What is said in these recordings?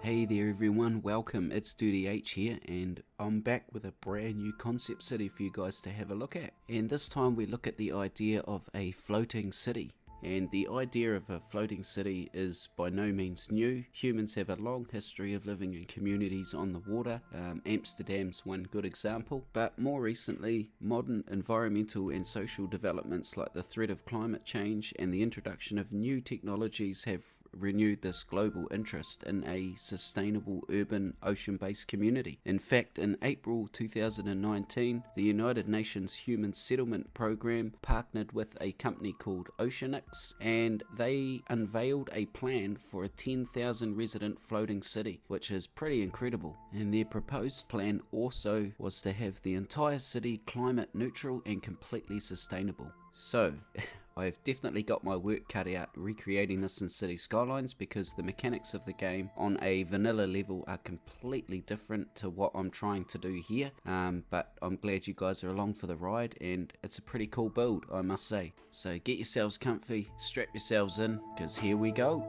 Hey there everyone, welcome, it's Duty H here and I'm back with a brand new concept city for you guys to have a look at. And this time we look at the idea of a floating city. And the idea of a floating city is by no means new. Humans have a long history of living in communities on the water. Amsterdam's one good example. But more recently, modern environmental and social developments like the threat of climate change and the introduction of new technologies have renewed this global interest in a sustainable urban ocean-based community. In fact, in April 2019, the United Nations Human Settlement Program partnered with a company called Oceanix, and they unveiled a plan for a 10,000 resident floating city, which is pretty incredible. And their proposed plan also was to have the entire city climate neutral and completely sustainable. So, I've definitely got my work cut out recreating this in City Skylines because the mechanics of the game on a vanilla level are completely different to what I'm trying to do here, but I'm glad you guys are along for the ride and it's a pretty cool build, I must say. So get yourselves comfy, strap yourselves in, because here we go.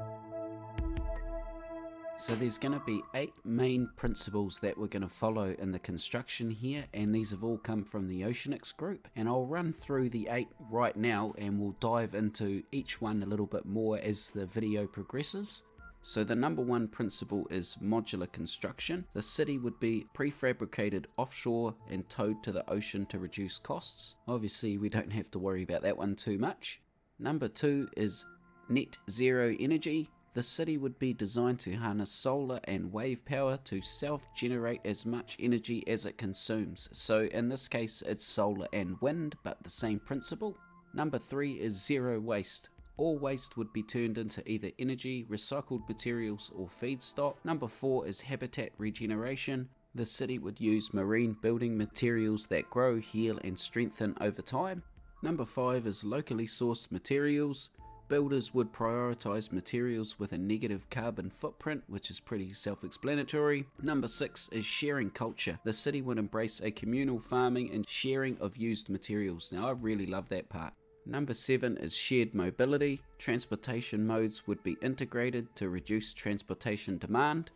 So there's going to be 8 main principles that we're going to follow in the construction here, and these have all come from the Oceanix group, and I'll run through the 8 right now and we'll dive into each one a little bit more as the video progresses. So the number 1 principle is modular construction. The city would be prefabricated offshore and towed to the ocean to reduce costs. Obviously we don't have to worry about that one too much. Number 2 is net zero energy. The city would be designed to harness solar and wave power to self-generate as much energy as it consumes. So in this case it's solar and wind, but the same principle. Number 3 is zero waste. All waste would be turned into either energy, recycled materials or feedstock. Number 4 is habitat regeneration. The city would use marine building materials that grow, heal and strengthen over time. Number 5 is locally sourced materials. Builders would prioritize materials with a negative carbon footprint, which is pretty self-explanatory. Number 6 is sharing culture. The city would embrace a communal farming and sharing of used materials. Now I really love that part. Number 7 is shared mobility. Transportation modes would be integrated to reduce transportation demand.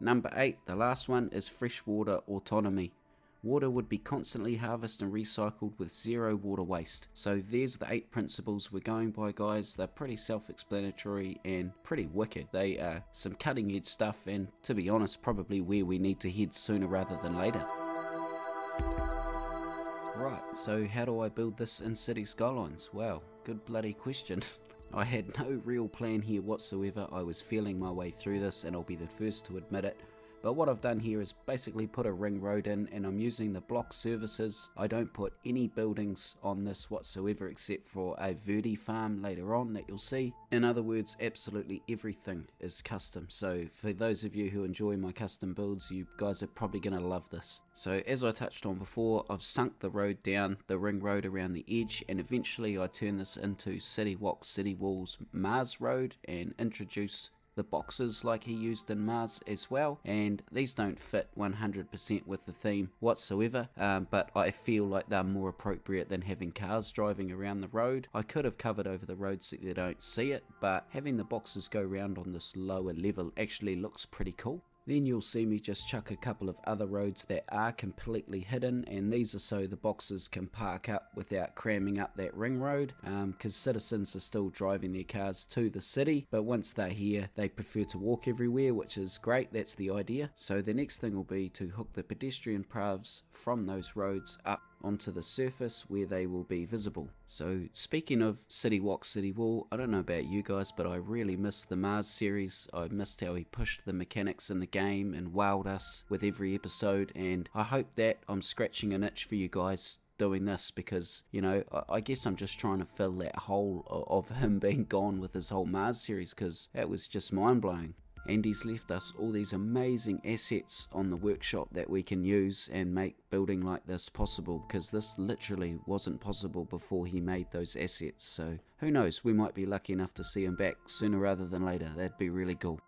Number 8, the last one, is freshwater autonomy. Water would be constantly harvested and recycled with zero water waste. So there's the 8 principles we're going by, guys. They're pretty self-explanatory and pretty wicked. They are some cutting edge stuff, and to be honest, probably where we need to head sooner rather than later. Right, so how do I build this in City Skylines? Well, good bloody question. I had no real plan here whatsoever. I was feeling my way through this and I'll be the first to admit it. But what I've done here is basically put a ring road in, and I'm using the block services. I don't put any buildings on this whatsoever except for a Verde farm later on that you'll see. In other words, absolutely everything is custom. So for those of you who enjoy my custom builds, you guys are probably going to love this. So as I touched on before, I've sunk the road down, the ring road around the edge, and eventually I turn this into City Walk, City Walls, Mars Road, and introduce the boxes like he used in Mars as well, and these don't fit 100% with the theme whatsoever, but I feel like they're more appropriate than having cars driving around the road. I could have covered over the road so you don't see it, but having the boxes go around on this lower level actually looks pretty cool. Then you'll see me just chuck a couple of other roads that are completely hidden, and these are so the boxes can park up without cramming up that ring road, because citizens are still driving their cars to the city, but once they're here they prefer to walk everywhere, which is great. That's the idea. So the next thing will be to hook the pedestrian paths from those roads up onto the surface where they will be visible. So speaking of City Walk, City Wall, I don't know about you guys, but I really missed the Mars series. I missed how he pushed the mechanics in the game and wowed us with every episode, and I hope that I'm scratching an itch for you guys doing this, because, you know, I guess I'm just trying to fill that hole of him being gone with his whole Mars series, because that was just mind-blowing. And he's left us all these amazing assets on the workshop that we can use and make building like this possible, because this literally wasn't possible before he made those assets. So who knows, we might be lucky enough to see him back sooner rather than later. That'd be really cool.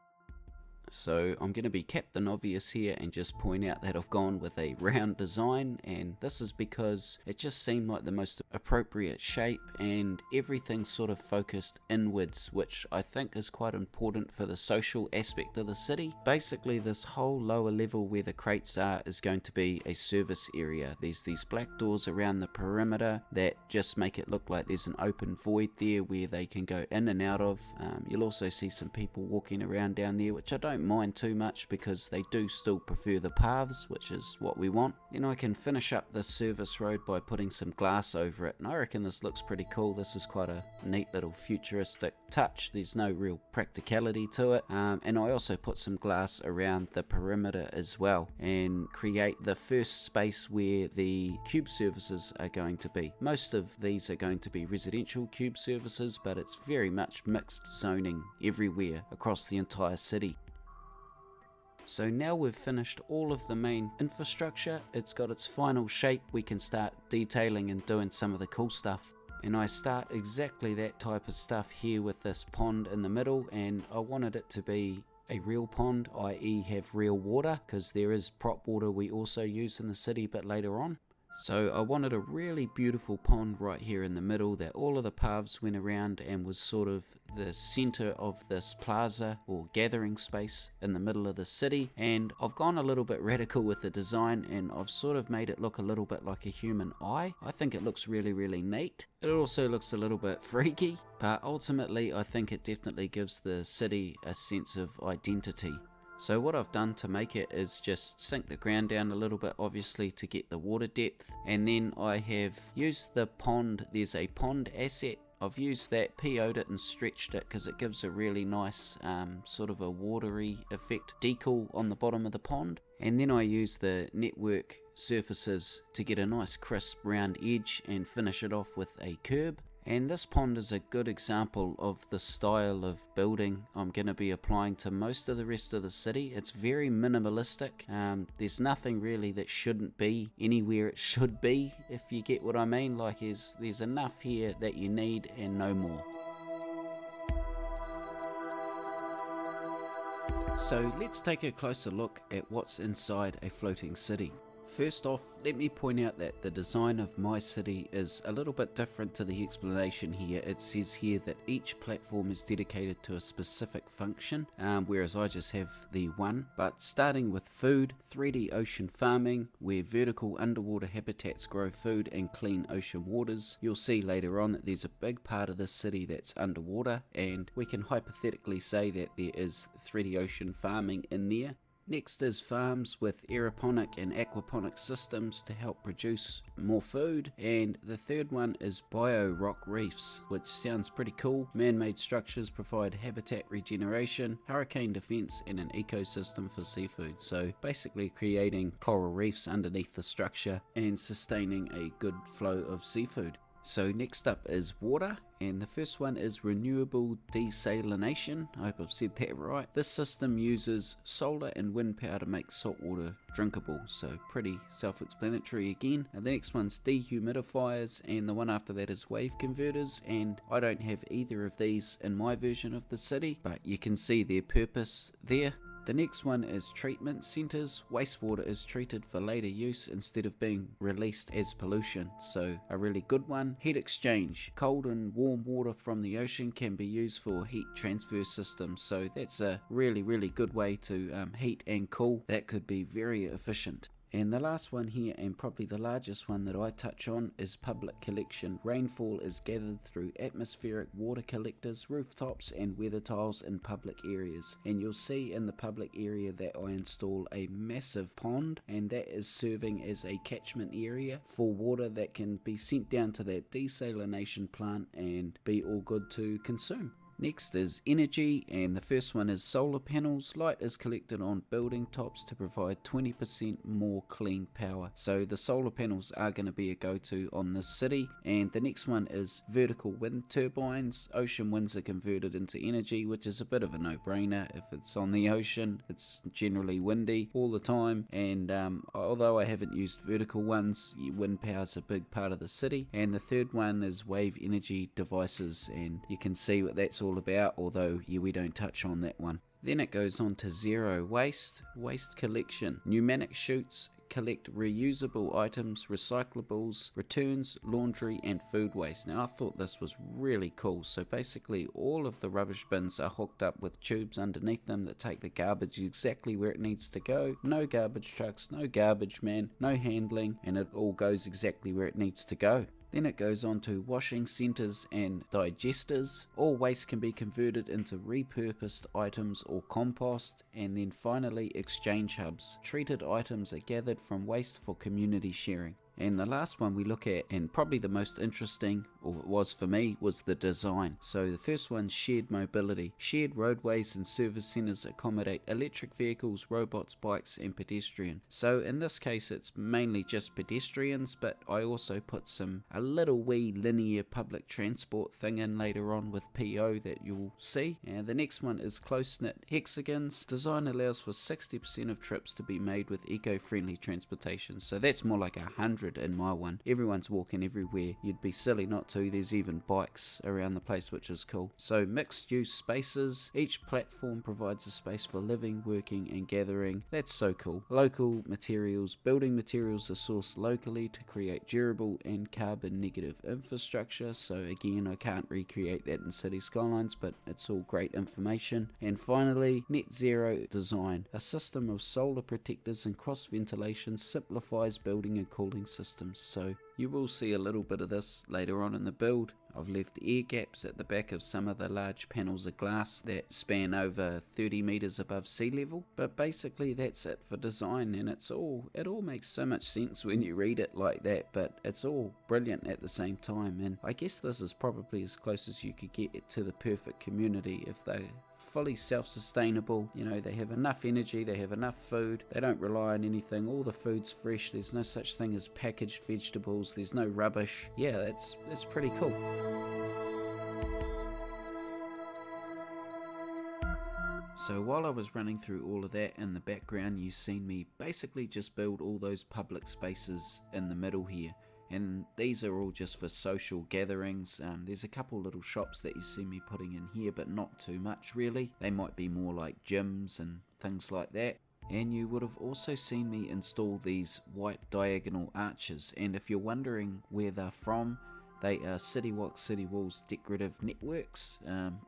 So I'm going to be Captain Obvious here and just point out that I've gone with a round design, and this is because it just seemed like the most appropriate shape, and everything's sort of focused inwards, which I think is quite important for the social aspect of the city. Basically, this whole lower level where the crates are is going to be a service area. There's these black doors around the perimeter that just make it look like there's an open void there where they can go in and out of. You'll also see some people walking around down there, which I don't mind too much because they do still prefer the paths, which is what we want. Then I can finish up this service road by putting some glass over it, and I reckon this looks pretty cool. This is quite a neat little futuristic touch. There's no real practicality to it, and I also put some glass around the perimeter as well and create the first space where the cube services are going to be. Most of these are going to be residential cube services, but it's very much mixed zoning everywhere across the entire city. So now we've finished all of the main infrastructure, it's got its final shape, we can start detailing and doing some of the cool stuff. And I start exactly that type of stuff here with this pond in the middle, and I wanted it to be a real pond, i.e. have real water, because there is prop water we also use in the city but later on. So I wanted a really beautiful pond right here in the middle that all of the paths went around and was sort of the center of this plaza or gathering space in the middle of the city. And I've gone a little bit radical with the design, and I've sort of made it look a little bit like a human eye. I think it looks really neat. It also looks a little bit freaky, but ultimately I think it definitely gives the city a sense of identity. So what I've done to make it is just sink the ground down a little bit, obviously, to get the water depth, and then I have used the pond. There's a pond asset. I've used that, PO'd it and stretched it because it gives a really nice sort of a watery effect decal on the bottom of the pond. And then I use the network surfaces to get a nice crisp round edge and finish it off with a curb. And this pond is a good example of the style of building I'm going to be applying to most of the rest of the city. It's very minimalistic. There's nothing really that shouldn't be anywhere it should be, if you get what I mean. Like there's enough here that you need and no more. So let's take a closer look at what's inside a floating city. First off, let me point out that the design of my city is a little bit different to the explanation here. It says here that each platform is dedicated to a specific function, whereas I just have the one. But starting with food, 3D ocean farming, where vertical underwater habitats grow food and clean ocean waters. You'll see later on that there's a big part of this city that's underwater, and we can hypothetically say that there is 3D ocean farming in there. Next is farms with aeroponic and aquaponic systems to help produce more food. And the third one is bio-rock reefs, which sounds pretty cool. Man-made structures provide habitat regeneration, hurricane defense, and an ecosystem for seafood. So basically creating coral reefs underneath the structure and sustaining a good flow of seafood. So next up is water, and the first one is renewable desalination. I hope I've said that right. This system uses solar and wind power to make salt water drinkable, so pretty self-explanatory again. And the next one's dehumidifiers, and the one after that is wave converters, and I don't have either of these in my version of the city, but you can see their purpose there. The next one is treatment centres. Wastewater is treated for later use instead of being released as pollution, so a really good one. Heat exchange. Cold and warm water from the ocean can be used for heat transfer systems, so that's a really good way to heat and cool. That could be very efficient. And the last one here, and probably the largest one that I touch on, is public collection. Rainfall is gathered through atmospheric water collectors, rooftops and weather tiles in public areas. And you'll see in the public area that I install a massive pond, and that is serving as a catchment area for water that can be sent down to that desalination plant and be all good to consume. Next is energy, and the first one is solar panels. Light is collected on building tops to provide 20% more clean power. So the solar panels are going to be a go-to on this city. And the next one is vertical wind turbines. Ocean winds are converted into energy, which is a bit of a no-brainer. If it's on the ocean, it's generally windy all the time. And although I haven't used vertical ones, wind power is a big part of the city. And the third one is wave energy devices, and you can see what that's all about, although we don't touch on that one. Then it goes on to zero waste collection, pneumatic chutes, collect reusable items, recyclables, returns, laundry and food waste. Now I thought this was really cool. So basically all of the rubbish bins are hooked up with tubes underneath them that take the garbage exactly where it needs to go. No garbage trucks, no garbage man, no handling, and it all goes exactly where it needs to go. Then it goes on to washing centres and digesters. All waste can be converted into repurposed items or compost. And then finally exchange hubs. Treated items are gathered from waste for community sharing. And the last one we look at, and probably the most interesting, or it was for me, was the design. So the first one, shared mobility. Shared roadways and service centres accommodate electric vehicles, robots, bikes and pedestrian. So in this case it's mainly just pedestrians, but I also put a little wee linear public transport thing in later on with PO that you'll see. And the next one is close-knit hexagons. Design allows for 60% of trips to be made with eco-friendly transportation. So that's more like 100 in my one. Everyone's walking everywhere. You'd be silly not to. There's even bikes around the place, which is cool. So mixed use spaces. Each platform provides a space for living, working and gathering. That's so cool. Local materials. Building materials are sourced locally to create durable and carbon negative infrastructure. So again, I can't recreate that in City Skylines, but it's all great information. And finally, net zero design. A system of solar protectors and cross ventilation simplifies building and cooling systems. So you will see a little bit of this later on in the build. I've left air gaps at the back of some of the large panels of glass that span over 30 meters above sea level. But basically that's it for design, and it all makes so much sense when you read it like that, but it's all brilliant at the same time. And I guess this is probably as close as you could get to the perfect community if they fully self-sustainable. You know, they have enough energy, they have enough food, they don't rely on anything, all the food's fresh, there's no such thing as packaged vegetables, there's no rubbish. Yeah, that's pretty cool. So while I was running through all of that in the background, you've seen me basically just build all those public spaces in the middle here. And these are all just for social gatherings. There's a couple little shops that you see me putting in here, but not too much really. They might be more like gyms and things like that. And you would have also seen me install these white diagonal arches. And if you're wondering where they're from, they are CityWalk City Walls decorative networks.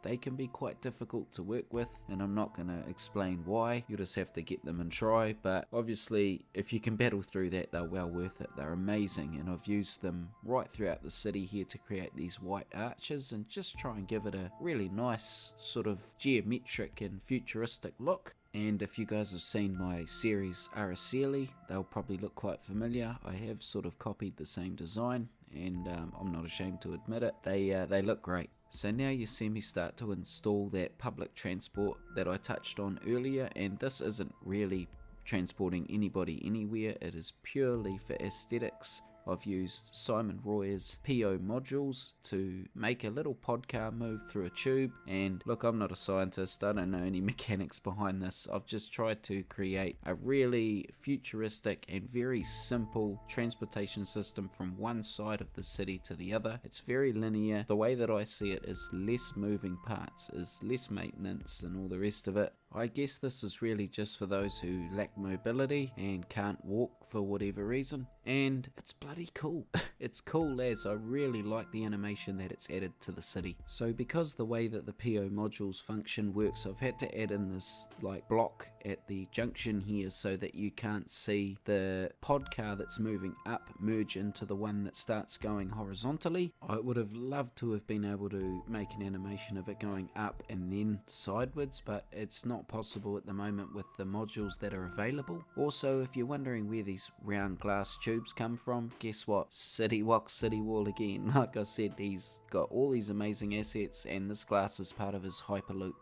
They can be quite difficult to work with, and I'm not going to explain why. You'll just have to get them and try. But obviously, if you can battle through that, they're well worth it. They're amazing, and I've used them right throughout the city here to create these white arches and just try and give it a really nice sort of geometric and futuristic look. And if you guys have seen my series Araceli, they'll probably look quite familiar. I have sort of copied the same design, and I'm not ashamed to admit it. They look great. So now you see me start to install that public transport that I touched on earlier, and this isn't really transporting anybody anywhere. It is purely for aesthetics. I've used Simon Royer's PO modules to make a little pod car move through a tube. And look, I'm not a scientist, I don't know any mechanics behind this. I've just tried to create a really futuristic and very simple transportation system from one side of the city to the other. It's very linear. The way that I see it is less moving parts, is less maintenance and all the rest of it. I guess this is really just for those who lack mobility and can't walk for whatever reason, and it's bloody cool. It's cool as I really like the animation that it's added to the city. So because the way that the PO modules function works, I've had to add in this like block at the junction here so that you can't see the pod car that's moving up merge into the one that starts going horizontally. I would have loved to have been able to make an animation of it going up and then sideways, but it's not possible at the moment with the modules that are available. Also, if you're wondering where these round glass tubes come from, guess what? CityWalk City Wall again. Like I said, he's got all these amazing assets, and this glass is part of his Hyperloop.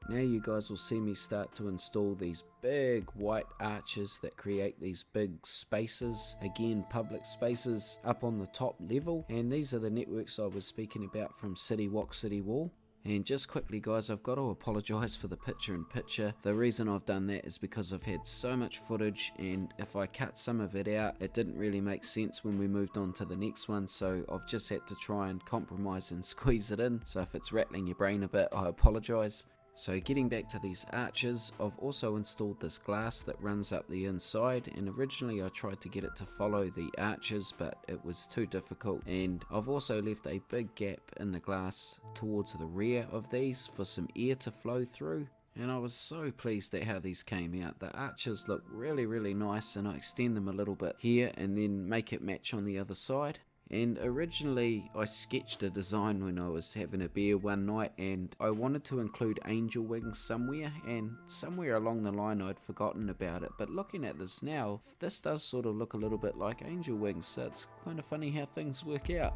Now you guys will see me start to install these big white arches that create these big spaces, again public spaces up on the top level, and these are the networks I was speaking about from CityWalk City Wall. And just quickly guys, I've got to apologise for the picture-in-picture. The reason I've done that is because I've had so much footage, and if I cut some of it out, it didn't really make sense when we moved on to the next one, so I've just had to try and compromise and squeeze it in. So if it's rattling your brain a bit, I apologise. So getting back to these arches, I've also installed this glass that runs up the inside, and originally I tried to get it to follow the arches, but it was too difficult, and I've also left a big gap in the glass towards the rear of these for some air to flow through. And I was so pleased at how these came out. The arches look really nice, and I extend them a little bit here and then make it match on the other side. And originally I sketched a design when I was having a beer one night, and I wanted to include angel wings somewhere, and somewhere along the line I'd forgotten about it. But looking at this now, this does sort of look a little bit like angel wings, so it's kind of funny how things work out.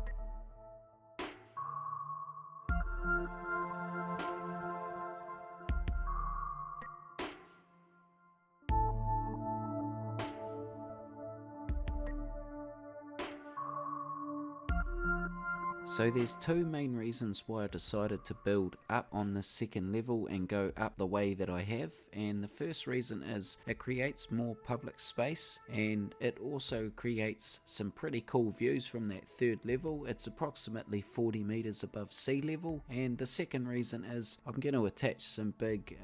So there's two main reasons why I decided to build up on the second level and go up the way that I have, and the first reason is it creates more public space, and it also creates some pretty cool views from that third level. It's approximately 40 meters above sea level. And the second reason is I'm going to attach some big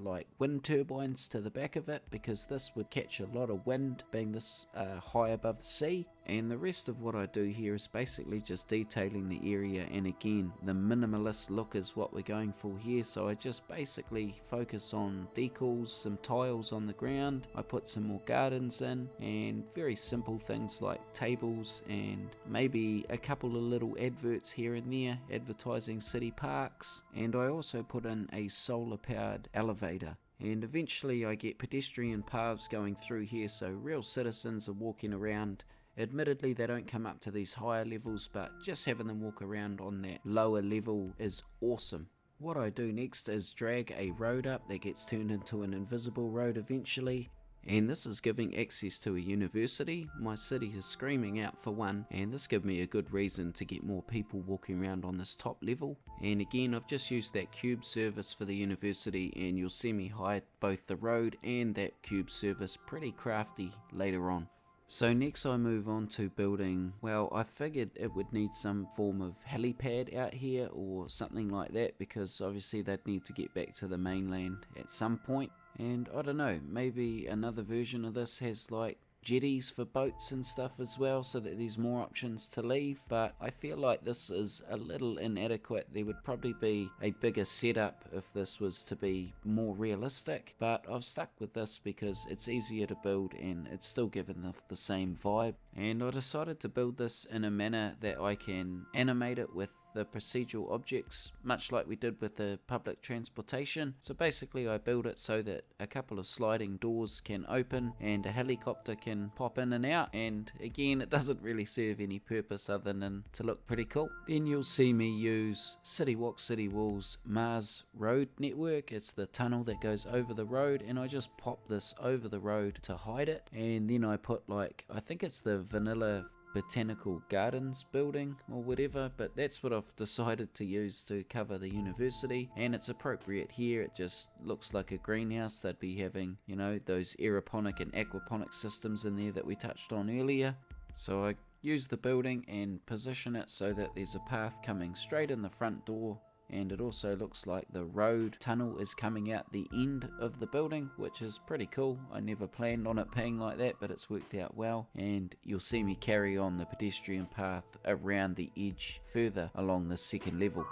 like wind turbines to the back of it, because this would catch a lot of wind being this high above the sea. And the rest of what I do here is basically just detailing the area, and again, the minimalist look is what we're going for here. So I just basically focus on decals, some tiles on the ground, I put some more gardens in, and very simple things like tables and maybe a couple of little adverts here and there advertising city parks. And I also put in a solar powered elevator. And eventually I get pedestrian paths going through here, so real citizens are walking around. Admittedly, they don't come up to these higher levels, but just having them walk around on that lower level is awesome. What I do next is drag a road up that gets turned into an invisible road eventually. And this is giving access to a university. My city is screaming out for one, and this gives me a good reason to get more people walking around on this top level. And again, I've just used that cube service for the university, and you'll see me hide both the road and that cube service pretty crafty later on. So next I move on to building, well, I figured it would need some form of helipad out here or something like that, because obviously they'd need to get back to the mainland at some point. And I don't know, maybe another version of this has like jetties for boats and stuff as well, so that there's more options to leave. But I feel like this is a little inadequate. There would probably be a bigger setup if this was to be more realistic, but I've stuck with this because it's easier to build and it's still given the same vibe. And I decided to build this in a manner that I can animate it with the procedural objects, much like we did with the public transportation. So basically I build it so that a couple of sliding doors can open and a helicopter can pop in and out, and again, it doesn't really serve any purpose other than to look pretty cool. Then you'll see me use City Walk City Walls Mars Road Network. It's the tunnel that goes over the road, and I just pop this over the road to hide it. And then I put, like, I think it's the vanilla botanical gardens building or whatever, but that's what I've decided to use to cover the university, and it's appropriate here. It just looks like a greenhouse. They'd be having, you know, those aeroponic and aquaponic systems in there that we touched on earlier. So I use the building and position it so that there's a path coming straight in the front door, and it also looks like the road tunnel is coming out the end of the building, which is pretty cool. I never planned on it being like that, but it's worked out well. And you'll see me carry on the pedestrian path around the edge further along the second level.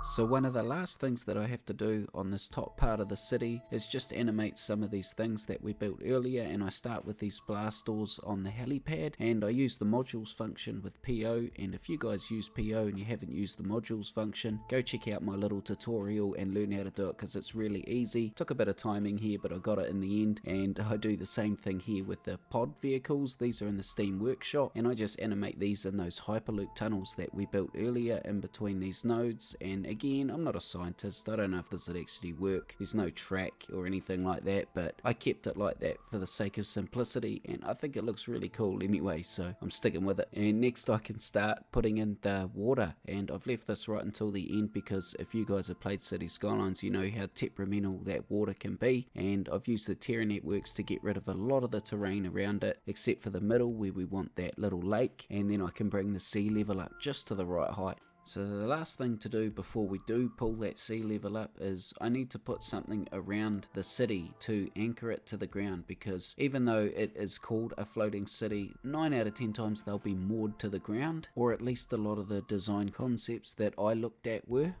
So one of the last things that I have to do on this top part of the city is just animate some of these things that we built earlier, and I start with these blast doors on the helipad, and I use the modules function with PO. And if you guys use PO and you haven't used the modules function, go check out my little tutorial and learn how to do it, because it's really easy. Took a bit of timing here, but I got it in the end. And I do the same thing here with the pod vehicles. These are in the Steam Workshop, and I just animate these in those Hyperloop tunnels that we built earlier in between these nodes. And again, I'm not a scientist, I don't know if this would actually work. There's no track or anything like that, but I kept it like that for the sake of simplicity, and I think it looks really cool anyway, so I'm sticking with it. And next I can start putting in the water, and I've left this right until the end because if you guys have played City Skylines, you know how temperamental that water can be. And I've used the Terra networks to get rid of a lot of the terrain around it, except for the middle where we want that little lake, and then I can bring the sea level up just to the right height. So the last thing to do before we do pull that sea level up is I need to put something around the city to anchor it to the ground, because even though it is called a floating city, 9 out of 10 times they'll be moored to the ground, or at least a lot of the design concepts that I looked at were.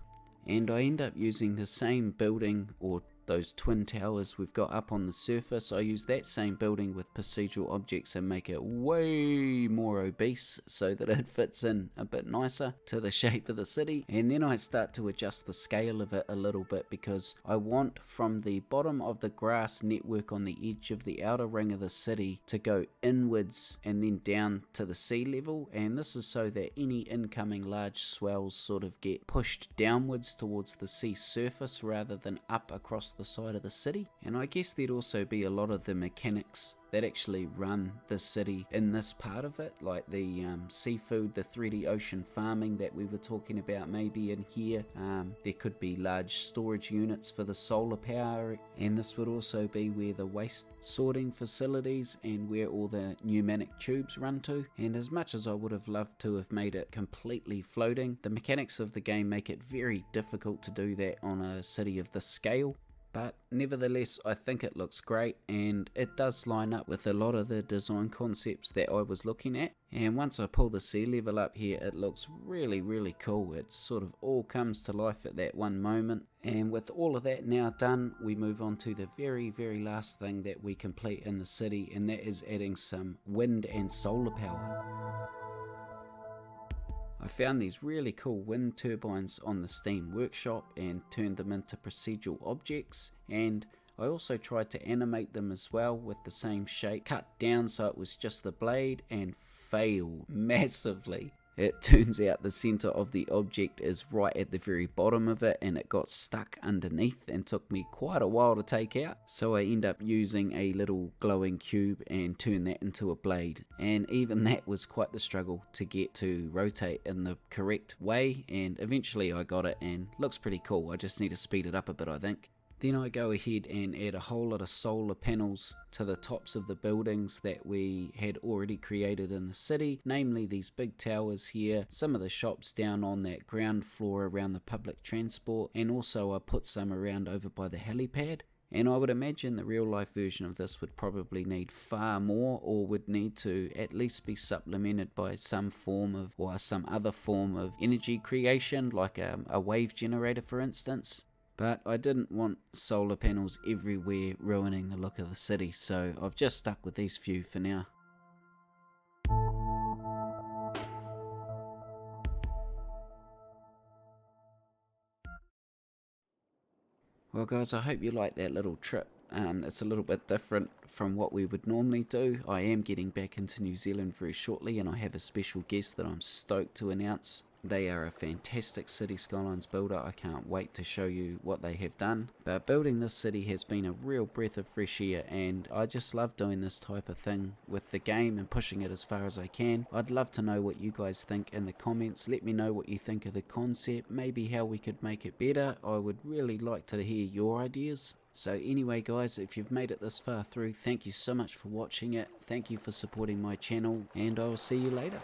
And I end up using the same building, or those twin towers we've got up on the surface. I use that same building with procedural objects and make it way more obese so that it fits in a bit nicer to the shape of the city. And then I start to adjust the scale of it a little bit, because I want from the bottom of the grass network on the edge of the outer ring of the city to go inwards and then down to the sea level. And this is so that any incoming large swells sort of get pushed downwards towards the sea surface rather than up across the side of the city. And I guess there'd also be a lot of the mechanics that actually run the city in this part of it, like the seafood, the 3D ocean farming that we were talking about maybe in here. There could be large storage units for the solar power, and this would also be where the waste sorting facilities and where all the pneumatic tubes run to. And as much as I would have loved to have made it completely floating, the mechanics of the game make it very difficult to do that on a city of this scale. But nevertheless, I think it looks great, and it does line up with a lot of the design concepts that I was looking at. And once I pull the sea level up here, it looks really, really cool. It sort of all comes to life at that one moment. And with all of that now done, we move on to the very, very last thing that we complete in the city, and that is adding some wind and solar power. I found these really cool wind turbines on the Steam Workshop and turned them into procedural objects, and I also tried to animate them as well with the same shape, cut down so it was just the blade, and failed massively. It turns out the center of the object is right at the very bottom of it, and it got stuck underneath and took me quite a while to take out. So I end up using a little glowing cube and turn that into a blade. And even that was quite the struggle to get to rotate in the correct way, and eventually I got it and looks pretty cool. I just need to speed it up a bit, I think. Then I go ahead and add a whole lot of solar panels to the tops of the buildings that we had already created in the city, namely these big towers here, some of the shops down on that ground floor around the public transport, and also I put some around over by the helipad. And I would imagine the real life version of this would probably need far more, or would need to at least be supplemented by some form of, or some other form of energy creation, like a wave generator for instance. But I didn't want solar panels everywhere ruining the look of the city, so I've just stuck with these few for now. Well guys, I hope you liked that little trip. It's a little bit different from what we would normally do. I am getting back into New Zealand very shortly, and I have a special guest that I'm stoked to announce. They are a fantastic City Skylines builder. I can't wait to show you what they have done. But building this city has been a real breath of fresh air, and I just love doing this type of thing with the game and pushing it as far as I can. I'd love to know what you guys think in the comments. Let me know what you think of the concept, maybe how we could make it better. I would really like to hear your ideas. So anyway guys, if you've made it this far through, thank you so much for watching it. Thank you for supporting my channel, and I will see you later.